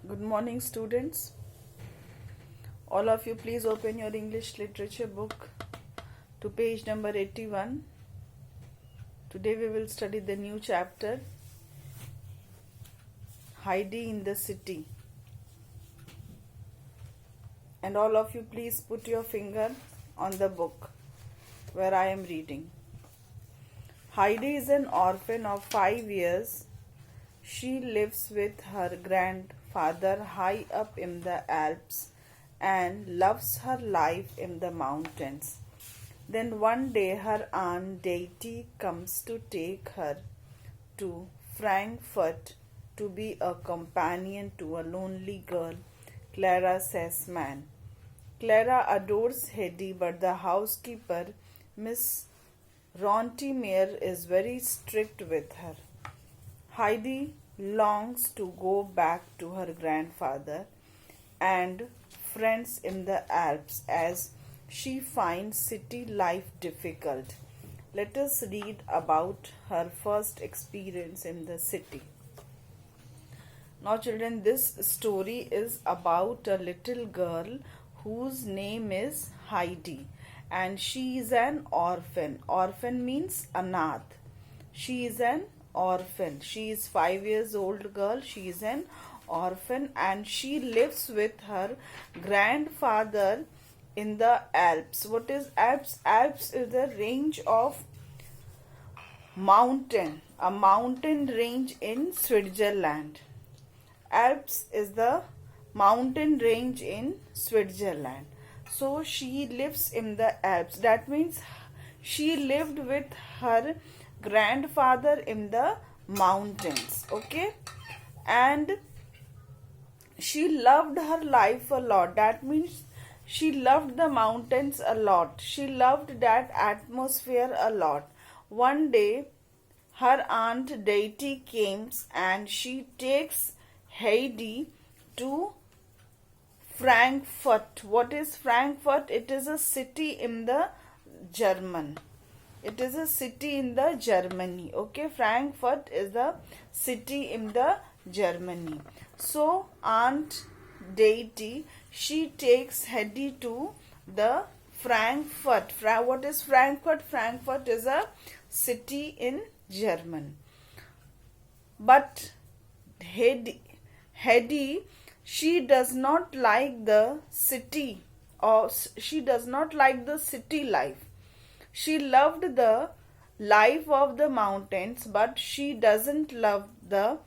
Good morning, students. All of you, please open your English literature book to page number 81. Today we will study the new chapter, Heidi in the City. And all of you, please put your finger on the book where I am reading. Heidi is an orphan of 5 years. She lives with her grandfather high up in the Alps and loves her life in the mountains. Then one day her aunt Deity comes to take her to Frankfurt to be a companion to a lonely girl, Clara Sessman. Clara adores Heidi, but the housekeeper, Miss Rontimer, is very strict with her. Heidi longs to go back to her grandfather and friends in the Alps as she finds city life difficult. Let us read about her first experience in the city. Now, children, this story is about a little girl whose name is Heidi, and she is an orphan. Orphan means anath. She is an orphan. She is 5 years old girl. She is an orphan and she lives with her grandfather in the Alps. What is Alps? Alps is the range of mountain, a mountain range in Switzerland. Alps is the mountain range in Switzerland. So she lives in the Alps. That means she lived with her grandfather in the mountains. Okay, and she loved her life a lot. That means she loved the mountains a lot. She loved that atmosphere a lot. One day her aunt Deity comes and she takes Heidi to Frankfurt. What is Frankfurt? It is a city in the German. It is a city in the Germany. Okay, Frankfurt is the city in the Germany. So Aunt Deity, she takes Heidi to the Frankfurt. What is Frankfurt? Frankfurt is a city in German. But Heidi, she does not like the city, or she does not like the city life. She loved the life of the mountains, but she doesn't love the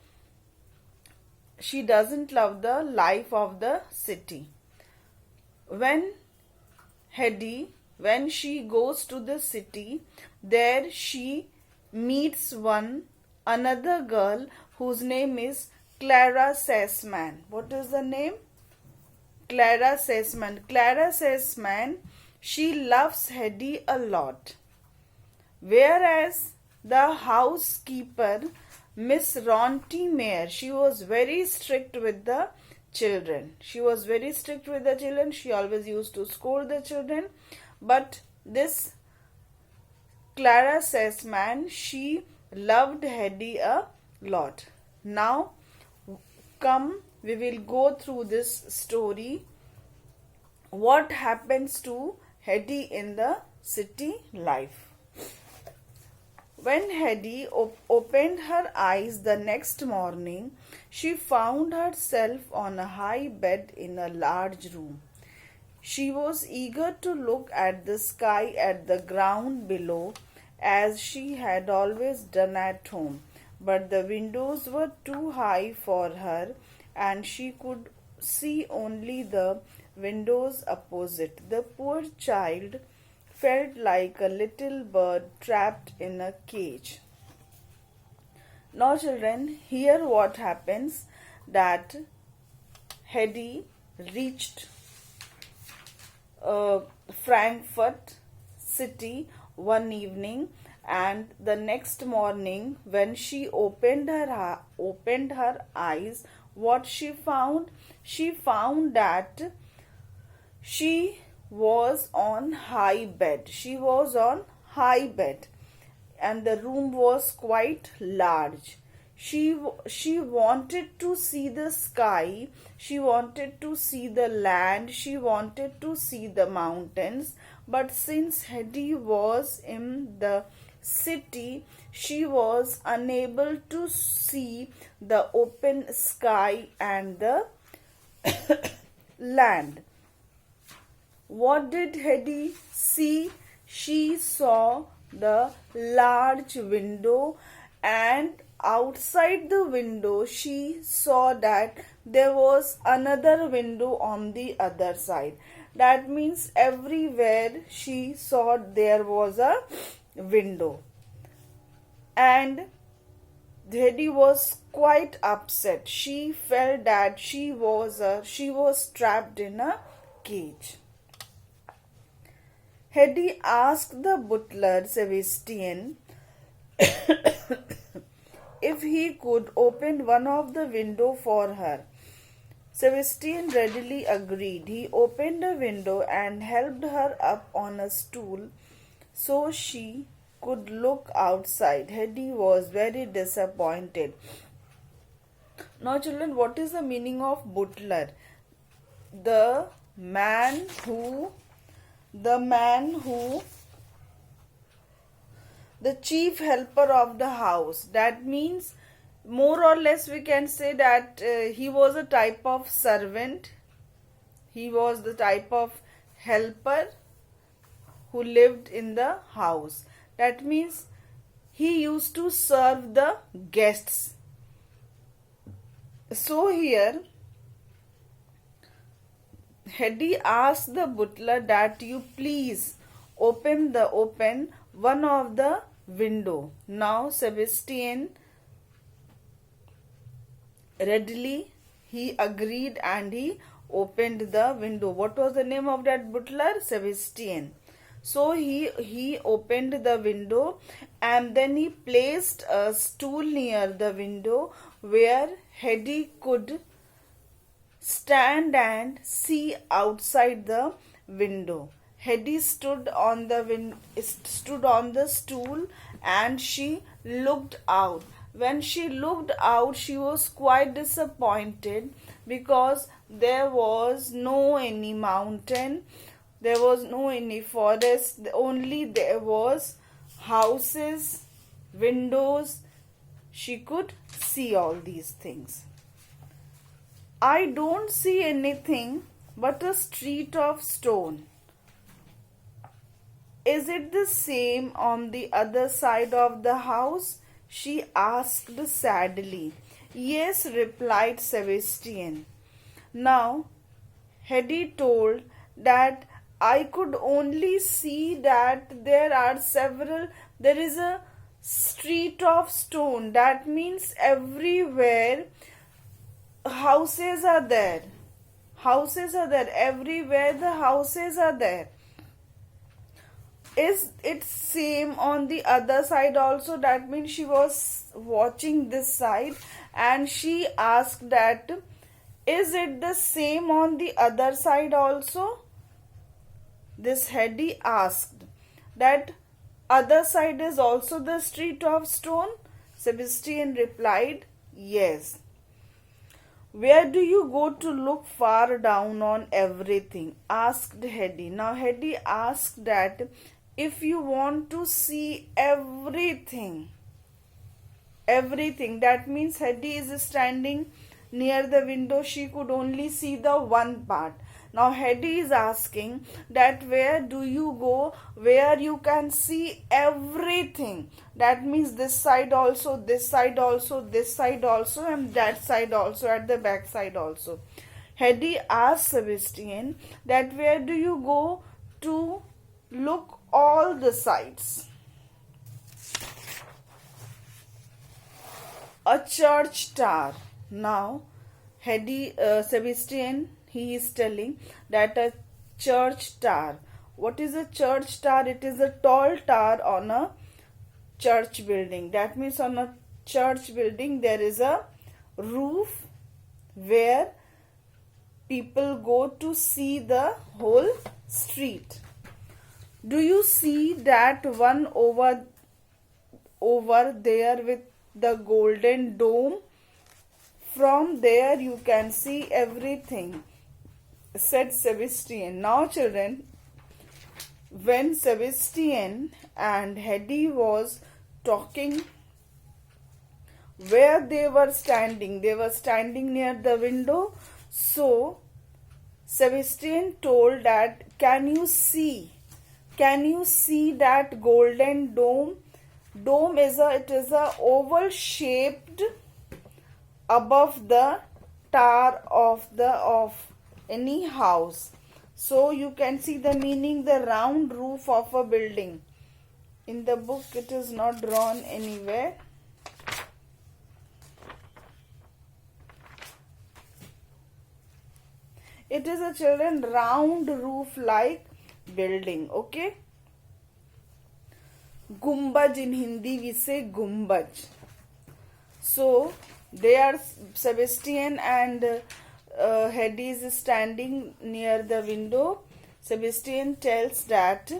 life of the city. When she goes to the city, there she meets another girl whose name is Clara Sessman. What is the name? Clara Sessman. Clara Sessman, she loves Heidi a lot. Whereas the housekeeper, Miss Rontimer, she was very strict with the children. She always used to scold the children. But this Clara Sessman, she loved Heidi a lot. Now, come, we will go through this story. What happens to Heidi in the city life? When Heidi opened her eyes the next morning, she found herself on a high bed in a large room. She was eager to look at the sky, at the ground below, as she had always done at home. But the windows were too high for her, and she could see only the windows opposite. The poor child felt like a little bird trapped in a cage. Now, children, here what happens, that Heidi reached Frankfurt city one evening, and the next morning when she opened her eyes, what she found? She found that she was on high bed. And the room was quite large. She wanted to see the sky, she wanted to see the land, she wanted to see the mountains, but since Hedy was in the city, she was unable to see the open sky and the land. What did Hedy see? She saw the large window, and outside the window she saw that there was another window on the other side. That means everywhere she saw there was a window. And Hedy was quite upset. She felt that she was trapped in a cage. Hedy asked the butler Sebastian if he could open one of the window for her. Sebastian readily agreed. He opened a window and helped her up on a stool so she could look outside. Hedy was very disappointed. Now children, what is the meaning of butler? The man who the chief helper of the house. That means more or less we can say that he was a type of servant. He was the type of helper who lived in the house. That means he used to serve the guests. So here Hedy asked the butler that you please open one of the window. Now Sebastian readily he agreed and he opened the window. What was the name of that butler? Sebastian. So he opened the window and then he placed a stool near the window where Hedy could stand and see outside the window. Hedy stood on the stool and she looked out. When she looked out, she was quite disappointed because there was no any mountain, there was no any forest, only there was houses, windows. She could see all these things. I don't see anything but a street of stone. Is it the same on the other side of the house? She asked sadly. Yes, replied Sebastian. Now, Hedy told that I could only see that there is a street of stone. That means everywhere houses are there. Everywhere the houses are there. Is it same on the other side also? That means she was watching this side and she asked that is it the same on the other side also? This Hedy asked that other side is also the street of stone. Sebastian replied, yes. Where do you go to look far down on everything? Asked Hedy. Now Hedy asked that if you want to see everything, that means Hedy is standing near the window, she could only see the one part. Now Hedy is asking that where do you go where you can see everything. That means this side also, this side also, this side also, and that side also, at the back side also. Hedy asked Sebastian that where do you go to look all the sides. A church tower. Now Sebastian, he is telling that a church tower. What is a church tower? It is a tall tower on a church building. That means on a church building there is a roof where people go to see the whole street. Do you see that one over there with the golden dome. From there you can see everything, said Sebastian. Now, children, when Sebastian and Hedy was talking, where they were standing near the window. So Sebastian told that, can you see that golden dome? Dome is a oval shaped above the tower of any house. So you can see the meaning, the round roof of a building. In the book it is not drawn anywhere. It is a children round roof like building. Okay. Gumbaj, in Hindi we say gumbaj. So they are, Sebastian and Hedy is standing near the window. Sebastian tells that,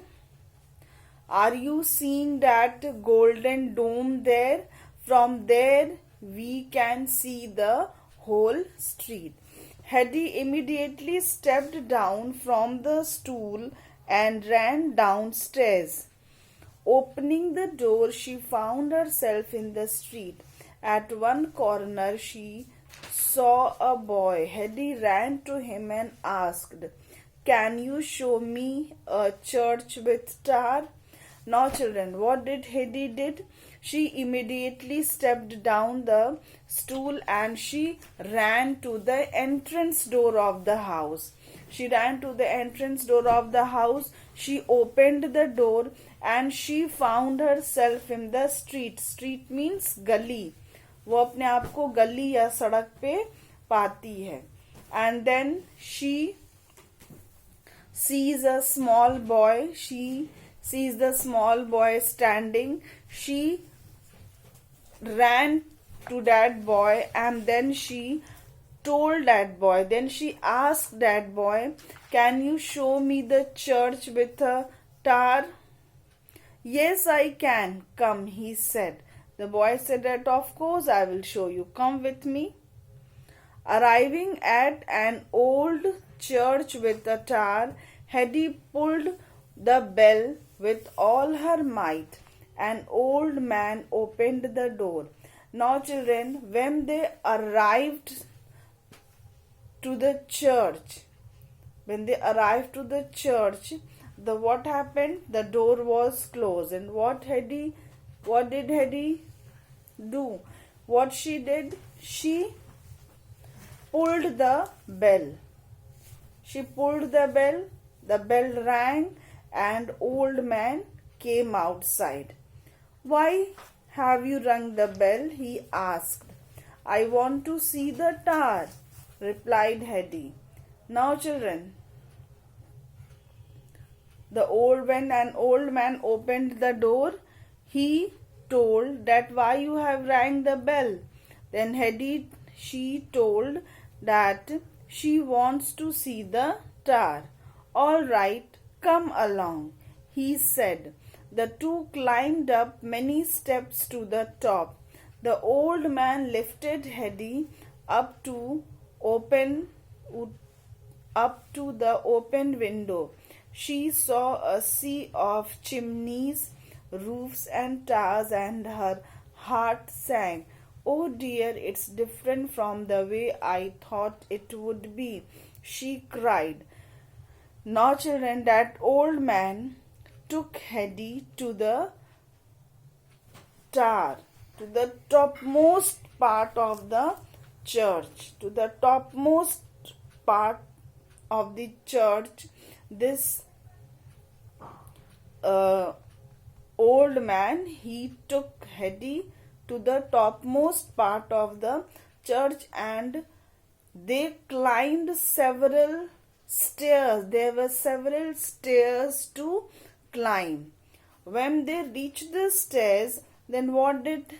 are you seeing that golden dome there? From there we can see the whole street. Hedy immediately stepped down from the stool and ran downstairs. Opening the door, she found herself in the street. At one corner, she saw a boy. Hedy ran to him and asked, can you show me a church with tower? Now, children, what did Hedy did? She immediately stepped down the stool and she ran to the entrance door of the house. She ran to the entrance door of the house. She opened the door and she found herself in the street. Street means गली. वो अपने आप को गली या सड़क पे पाती है. And then she sees a small boy. She sees the small boy standing. She ran to that boy and then she told that boy, then she asked that boy, can you show me the church with a tower? Yes, I can. Come, he said. The boy said that, of course I will show you. Come with me. Arriving at an old church with a tower, Hedy pulled the bell with all her might. An old man opened the door. Now, children, when they arrived to the church, what happened? The door was closed. And what did Hedy do? What she did? She pulled the bell. The bell rang and old man came outside. Why have you rung the bell? He asked. I want to see the tower, replied Hedy. Now, children, when an old man opened the door, he told that why you have rang the bell. Then she told that she wants to see the tower. All right, come along, he said. The two climbed up many steps to the top. The old man lifted Hedy up to the open window. She saw a sea of chimneys, roofs and towers, and her heart sank. Oh dear, it's different from the way I thought it would be, she cried. Now, children, that old man took Hedy to the tower, to the topmost part of the church. This old man, he took Hedy to the topmost part of the church and they climbed several stairs. There were several stairs to climb. When they reached the stairs, then what did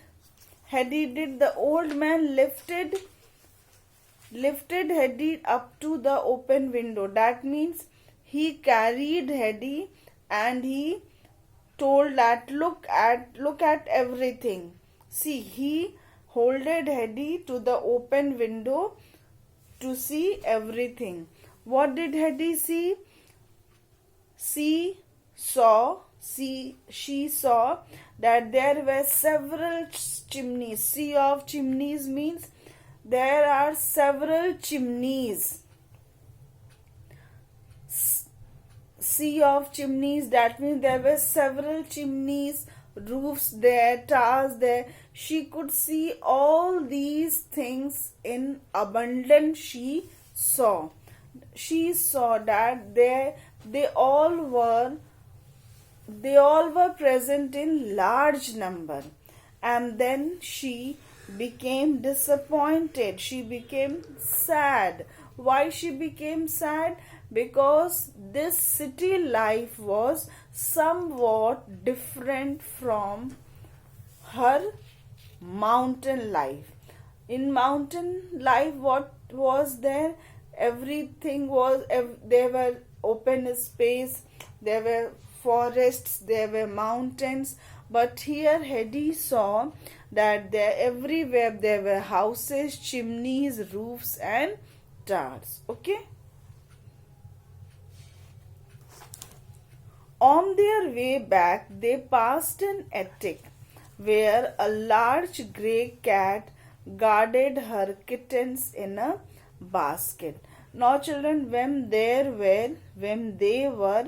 Hedy did? The old man lifted Hedy up to the open window. That means he carried Hedy and he told that look at everything. See, he holded Hedy to the open window to see everything. What did Hedy see? She saw that there were several chimneys. Sea of chimneys means there are several chimneys. Sea of chimneys, that means there were several chimneys, roofs there, towers there. She could see all these things in abundance. She saw that they all were present in large number. And then she became disappointed. She became sad. Why she became sad? Because this city life was somewhat different from her mountain life. In mountain life, what was there? Everything was, there were open space, there were forests, there were mountains. But here Hedy saw that everywhere there were houses, chimneys, roofs and towers. Okay. On their way back, they passed an attic where a large grey cat guarded her kittens in a basket. Now, children, when they were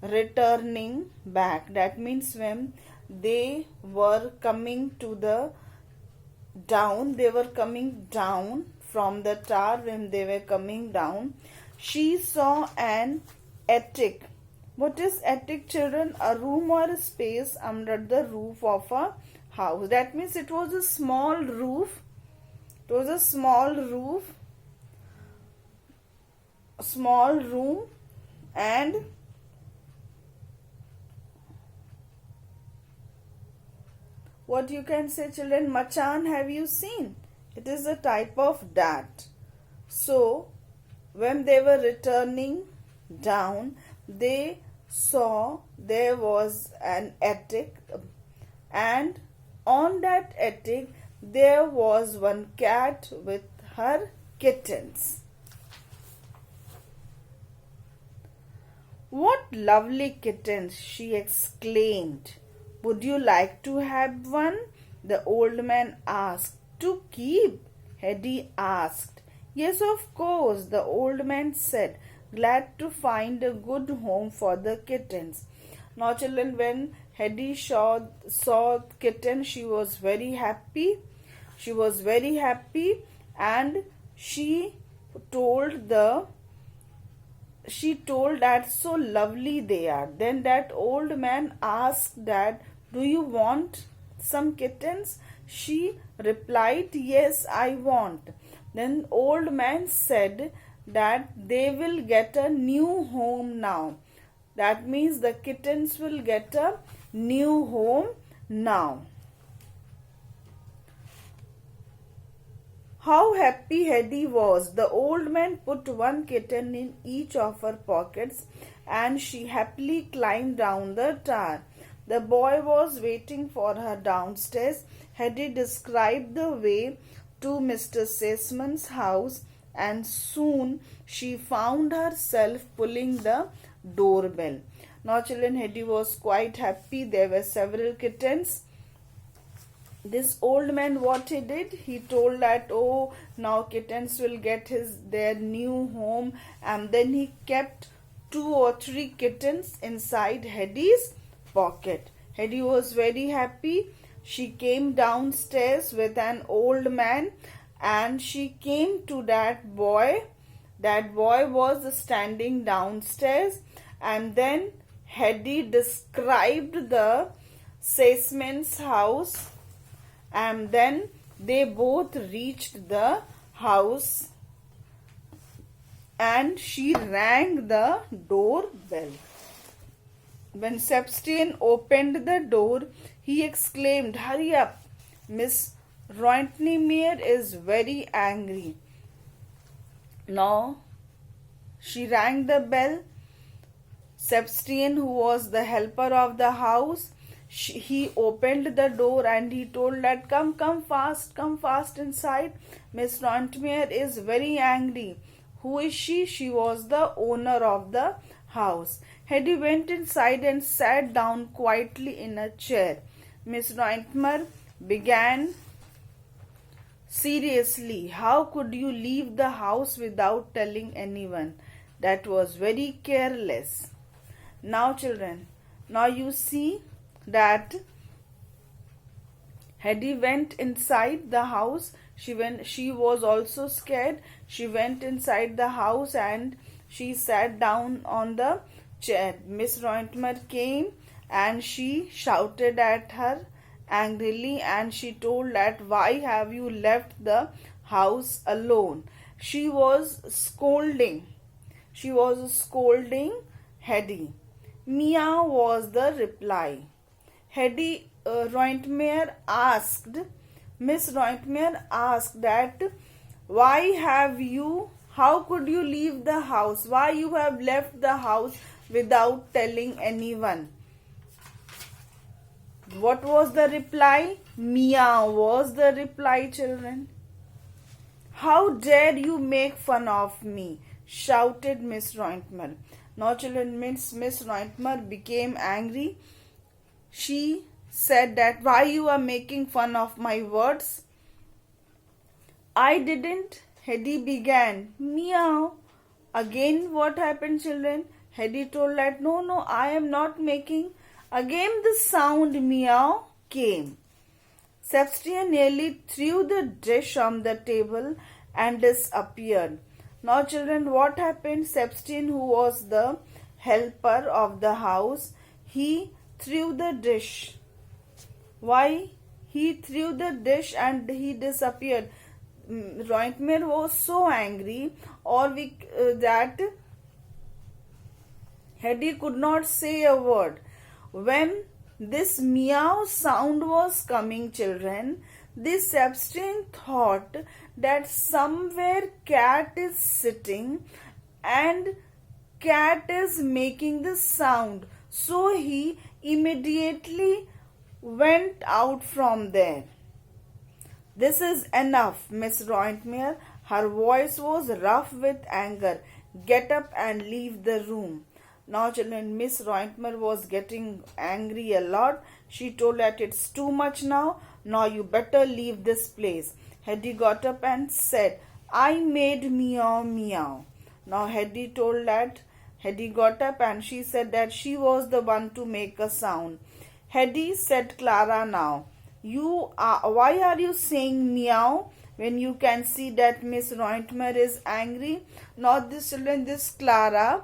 returning back, that means when they were coming down from the tower, when they were coming down, she saw an attic. What is attic, children? A room or a space under the roof of a house. That means it was a small roof. It was a small room, and what you can say, children? Machan, have you seen? It is a type of that. So, when they were returning down, they saw there was an attic, and on that attic there was one cat with her kittens. "What lovely kittens!" she exclaimed. "Would you like to have one?" the old man asked. "To keep?" Hedy asked. "Yes, of course," the old man said, glad to find a good home for the kittens. Now, children, when Hedy saw kitten, she was very happy. And she told that so lovely they are. Then that old man asked that, "Do you want some kittens?" She replied, "Yes, I want." Then old man said that they will get a new home now. That means the kittens will get a new home now. How happy Hedy was. The old man put one kitten in each of her pockets, and she happily climbed down the tower. The boy was waiting for her downstairs. Hedy described the way to Mr. Seseman's house, and soon she found herself pulling the doorbell. Now, children, Hedy was quite happy. There were several kittens. This old man, what he did, he told that, "Oh, now kittens will get their new home," and then he kept 2 or 3 kittens inside Hedy's pocket. Hedy was very happy. She came downstairs with an old man, and she came to that boy. That boy was standing downstairs, and then Hedy described the Seseman's house, and then they both reached the house, and she rang the doorbell. When Sebastian opened the door, he exclaimed, "Hurry up, Miss Roentnimere is very angry." Now, she rang the bell. Sebastian, who was the helper of the house, He opened the door and he told that, come fast inside. Miss Rontmere is very angry. Who is she? She was the owner of the house. Hetty went inside and sat down quietly in a chair. Miss Rontmere began seriously. How could you leave the house without telling anyone? That was very careless. Now, children, now you see that Hetty went inside the house. She was also scared. She went inside the house and she sat down on the chair. Miss Rontmere came and she shouted at her angrily and she told that, why have you left the house alone? She was scolding Hetty. Meow was the reply. Hetty Miss Rontmere asked that, how could you leave the house? Why you have left the house without telling anyone? What was the reply? Meow was the reply, children. How dare you make fun of me? Shouted Miss Rontmere. Now, children, Miss Rontmere became angry. She said that, why you are making fun of my words? I didn't. Hetty began. Meow. Again, what happened, children? Hetty told that, no, I am not making. Again, the sound meow came. Sebastian nearly threw the dish on the table and disappeared. Now, children, what happened? Sebastian, who was the helper of the house, he threw the dish. Why? He threw the dish and he disappeared. Rontmere was so angry that Hetty could not say a word. When this meow sound was coming, children, this Sebastian thought that somewhere cat is sitting and cat is making the sound. So he immediately went out from there. This is enough, Miss Rontmere. Her voice was rough with anger. Get up and leave the room. Now, children, Miss Rontmere was getting angry a lot. She told that it's too much now. Now you better leave this place. Hetty got up and said, I made meow meow. Now Hetty got up and she said that she was the one to make a sound. Hetty said, Clara, now why are you saying meow when you can see that Miss Rontmere is angry? Not this, children, this Clara,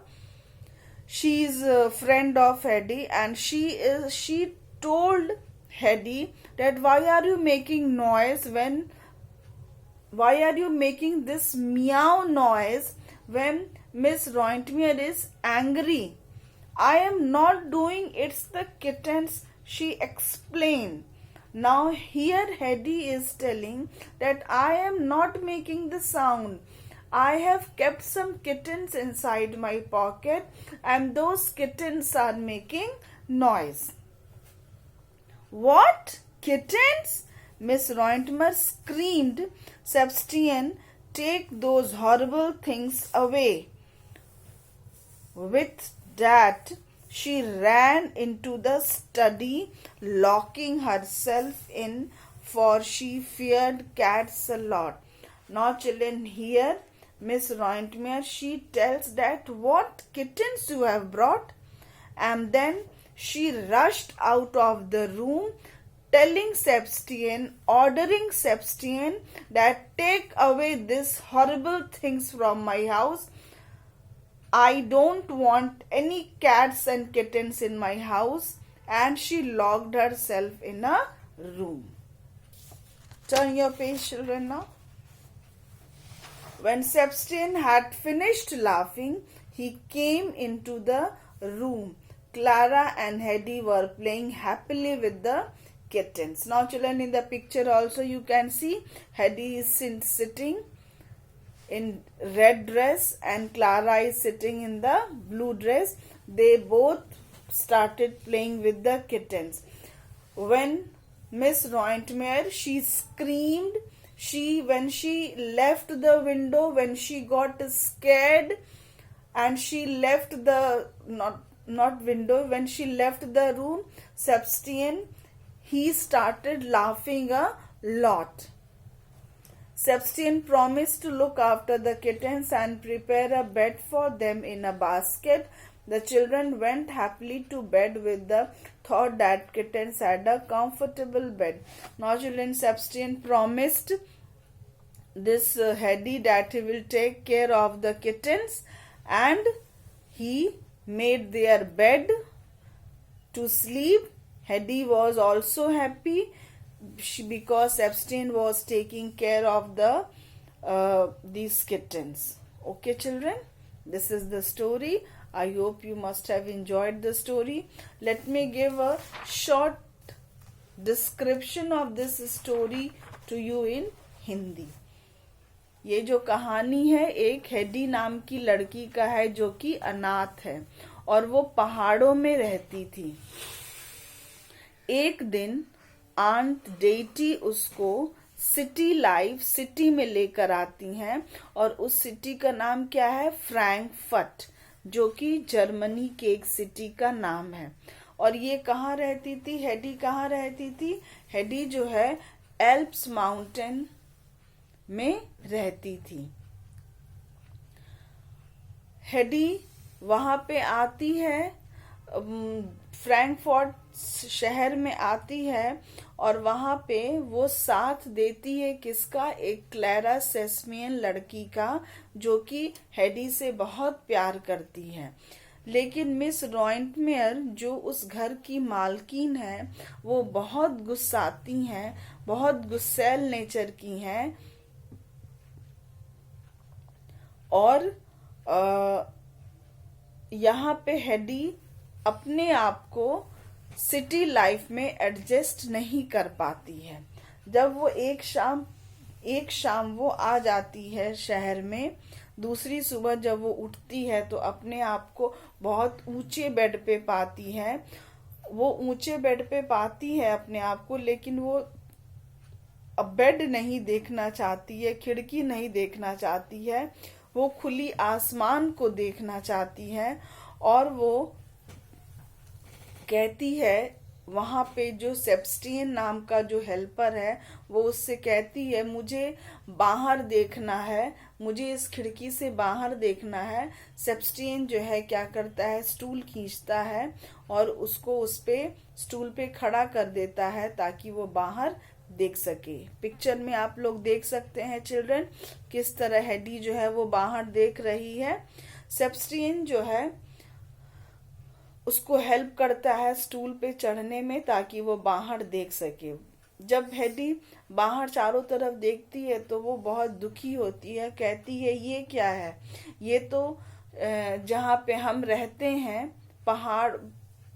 she is a friend of Hetty and she told Hetty that why are you making this meow noise when Miss Rontmere is angry? I am not doing, it's the kittens, she explained. Now here Hetty is telling that I am not making the sound. I have kept some kittens inside my pocket and those kittens are making noise. What? Kittens? Miss Rontmere screamed. Sebastian, take those horrible things away. With that, she ran into the study, locking herself in, for she feared cats a lot. Now, children, here Miss Rontmere, she tells that what kittens you have brought, and then she rushed out of the room, ordering Sebastian that take away these horrible things from my house. I don't want any cats and kittens in my house. And she locked herself in a room. Turn your page, children, now. When Sebastian had finished laughing, he came into the room. Clara and Hetty were playing happily with the kittens. Now, children, in the picture also you can see Hetty is sitting in red dress and Clara is sitting in the blue dress. They both started playing with the kittens. when Miss Rointmere, she screamed. When she left the window, when she got scared, and she left the not window, when she left the room, Sebastian, he started laughing a lot. Sebastian promised to look after the kittens and prepare a bed for them in a basket. The children went happily to bed with the thought that kittens had a comfortable bed. Now, children, Sebastian promised this Hedy that he will take care of the kittens, and he made their bed to sleep. Hedy was also happy because Sebastian was taking care of these kittens. Okay, children, this is the story. I hope you must have enjoyed the story. Let me give a short description of this story to you in Hindi. ये जो कहानी है एक Heidi नाम की लड़की का है जो कि अनाथ है और वो पहाड़ों में रहती थी. एक दिन आंट डेटी उसको सिटी में लेकर आती हैं और उस सिटी का नाम क्या है? फ्रैंकफर्ट, जो कि जर्मनी के एक सिटी का नाम है. और ये कहाँ रहती थी? हेडी कहाँ रहती थी? हेडी जो है एल्प्स माउंटेन में रहती थी. हेडी वहां पे आती है, फ्रैंकफर्ट शहर में आती है और वहां पे वो साथ देती है किसका? एक क्लैरा सेस्मियन लड़की का, जो कि हेडी से बहुत प्यार करती है. लेकिन मिस रॉइंटमेयर जो उस घर की मालकिन है वो बहुत गुस्साती हैं, बहुत गुस्सैल नेचर की हैं और यहाँ पे हेडी अपने आप को सिटी लाइफ में एडजस्ट नहीं कर पाती है. जब वो एक शाम वो आ जाती है शहर में, दूसरी सुबह जब वो उठती है तो अपने आप को बहुत ऊंचे बेड पे पाती है. वो ऊंचे बेड पे पाती है अपने आप को, लेकिन वो अब बेड नहीं देखना चाहती है, खिड़की नहीं देखना चाहती है, वो खुली आसमान को देखना चाहती है. और वो कहती है, वहां पे जो सेबस्टियन नाम का जो हेल्पर है वो उससे कहती है मुझे बाहर देखना है, मुझे इस खिड़की से बाहर देखना है. सेबस्टियन जो है क्या करता है? स्टूल खींचता है और उसको उस पे स्टूल पे खड़ा कर देता है ताकि वो बाहर देख सके. पिक्चर में आप लोग देख सकते हैं चिल्ड्रन किस तरह हेडी जो है वो बाहर देख रही है. सेबस्टियन जो है उसको हेल्प करता है स्टूल पे चढ़ने में ताकि वो बाहर देख सके. जब हेडी बाहर चारों तरफ देखती है तो वो बहुत दुखी होती है. कहती है ये क्या है? ये तो जहाँ पे हम रहते हैं, पहाड़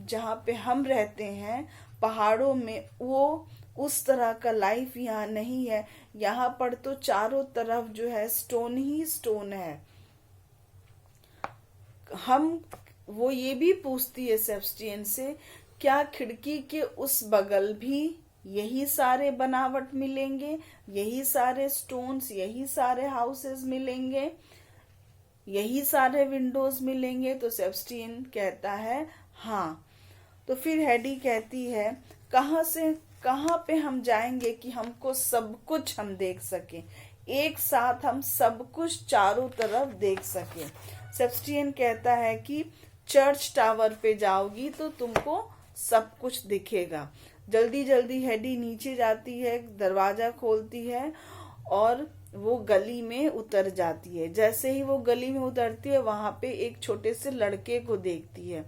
जहाँ पे हम रहते हैं पहाड़ों में, वो उस तरह का लाइफ यहाँ नहीं है. यहाँ पर तो चारों तरफ जो है स्टोन ही स्टोन है. वो ये भी पूछती है सेबस्टियन से, क्या खिड़की के उस बगल भी यही सारे बनावट मिलेंगे, यही सारे स्टोन्स, यही सारे हाउसेस मिलेंगे, यही सारे विंडोज मिलेंगे? तो सेबस्टियन कहता है हाँ. तो फिर हेडी कहती है कहाँ पे हम जाएंगे कि हमको सब कुछ हम देख सके, एक साथ हम सब कुछ चारों तरफ देख सके. सेबस्टियन कहता है कि चर्च टावर पे जाओगी तो तुमको सब कुछ दिखेगा. जल्दी जल्दी हेडी नीचे जाती है, दरवाजा खोलती है और वो गली में उतर जाती है. जैसे ही वो गली में उतरती है वहां पे एक छोटे से लड़के को देखती है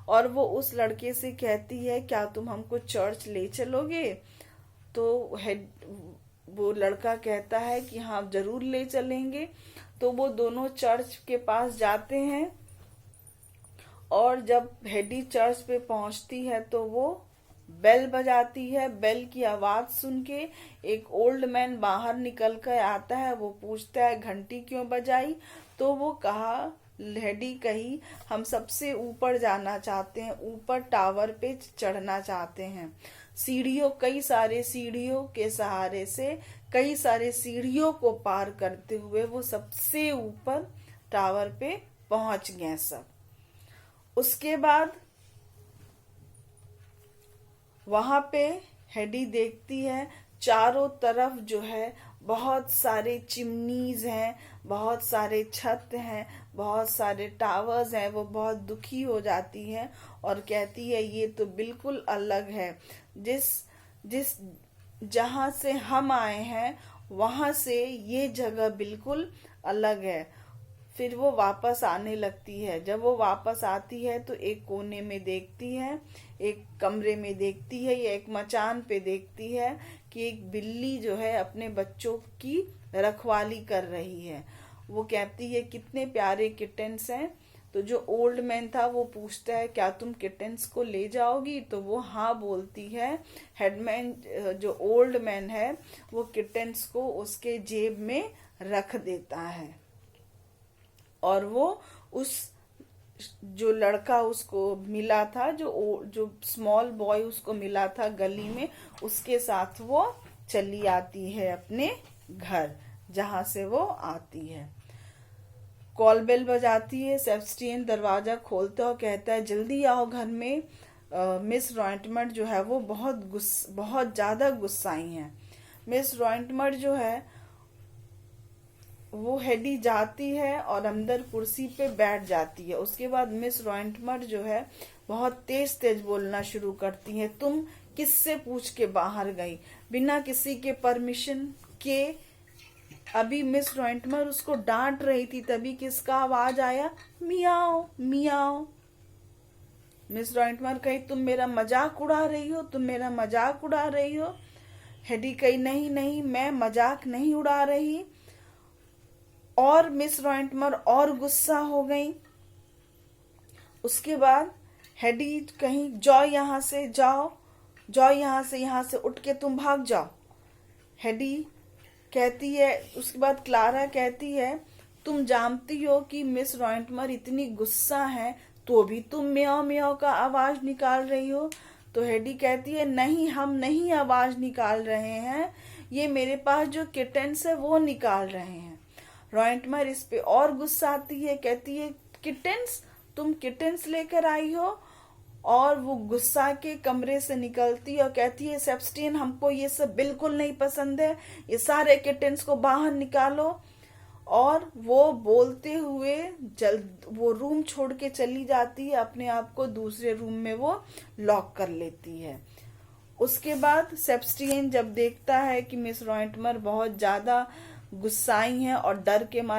और वो उस लड़के से कहती है क्या तुम हमको चर्च ले चलोगे? तो वो लड़का कहता है कि हाँ जरूर ले चलेंगे. तो वो दोनों चर्च के पास जाते हैं और जब हेडी चर्च पे पहुंचती है तो वो बेल बजाती है. बेल की आवाज सुन के एक ओल्ड मैन बाहर निकल कर आता है. वो पूछता है घंटी क्यों बजाई? तो वो हेडी कही हम सबसे ऊपर जाना चाहते हैं, ऊपर टावर पे चढ़ना चाहते हैं. कई सारे सीढ़ियों के सहारे से, कई सारे सीढ़ियों को पार करते हुए वो सबसे ऊपर टावर पे पहुंच गए सब। उसके बाद वहां पे हेडी देखती है चारों तरफ जो है बहुत सारे चिमनीज हैं, बहुत सारे छत हैं, बहुत सारे टावर्स हैं। वो बहुत दुखी हो जाती है और कहती है ये तो बिल्कुल अलग है, जिस जिस जहां से हम आए हैं वहां से ये जगह बिल्कुल अलग है। फिर वो वापस आने लगती है। जब वो वापस आती है तो एक कोने में देखती है, एक कमरे में देखती है या एक मचान पे देखती है कि एक बिल्ली जो है अपने बच्चों की रखवाली कर रही है। वो कहती है कितने प्यारे किटेन्स हैं। तो जो ओल्ड मैन था वो पूछता है क्या तुम किटेन्स को ले जाओगी, तो वो हाँ बोलती है। हेडमैन जो ओल्ड मैन है वो किटेन्स को उसके जेब में रख देता है और वो उस जो लड़का उसको मिला था, जो स्मॉल बॉय उसको मिला था गली में, उसके साथ वो चली आती है अपने घर जहां से वो आती है। कॉल बेल बजाती है। सेबेस्टियन दरवाजा खोलता है और कहता है जल्दी आओ घर में। मिस रॉयंटमर जो है वो बहुत ज्यादा गुस्साई है। मिस रॉयंटमर जो है वो हेडी जाती है और अंदर कुर्सी पे बैठ जाती है। उसके बाद मिस रॉयंटमर जो है बहुत तेज तेज बोलना शुरू करती है। तुम किससे पूछ के बाहर गई, बिना किसी के परमिशन के? अभी मिस रॉयंटमर उसको डांट रही थी, तभी किसका आवाज आया, मियाओ मियाओ। मिस रॉयंटमर कही तुम मेरा मजाक उड़ा रही हो, तुम मेरा मजाक उड़ा रही हो। हेडी कही नहीं नहीं, मैं मजाक नहीं उड़ा रही। और मिस रॉयंटमर और गुस्सा हो गई। उसके बाद हेडी कहीं जाओ यहाँ से, जाओ यहाँ से उठ के तुम भाग जाओ। हेडी कहती है, उसके बाद क्लारा कहती है तुम जानती हो कि मिस रॉयंटमर इतनी गुस्सा है तो भी तुम म्याओ म्याओ का आवाज निकाल रही हो। तो हेडी कहती है नहीं, हम नहीं आवाज निकाल रहे हैं, ये मेरे पास जो किटेन्स है वो निकाल रहे हैं। रॉयंटमर इस पे और गुस्सा आती है, कहती है किटेन्स, तुम किटेन्स लेकर आई हो? और वो गुस्सा के कमरे से निकलती है और कहती है सेबेस्टियन हमको ये सब बिल्कुल नहीं पसंद है, ये सारे किटेन्स को बाहर निकालो। और वो बोलते हुए वो रूम छोड़ के चली जाती है, अपने आप को दूसरे रूम में वो लॉक कर लेती है। उसके बाद सेबेस्टियन जब देखता है कि मिस रॉयंटमर बहुत ज्यादा गुस्साई हैं और डर के मारे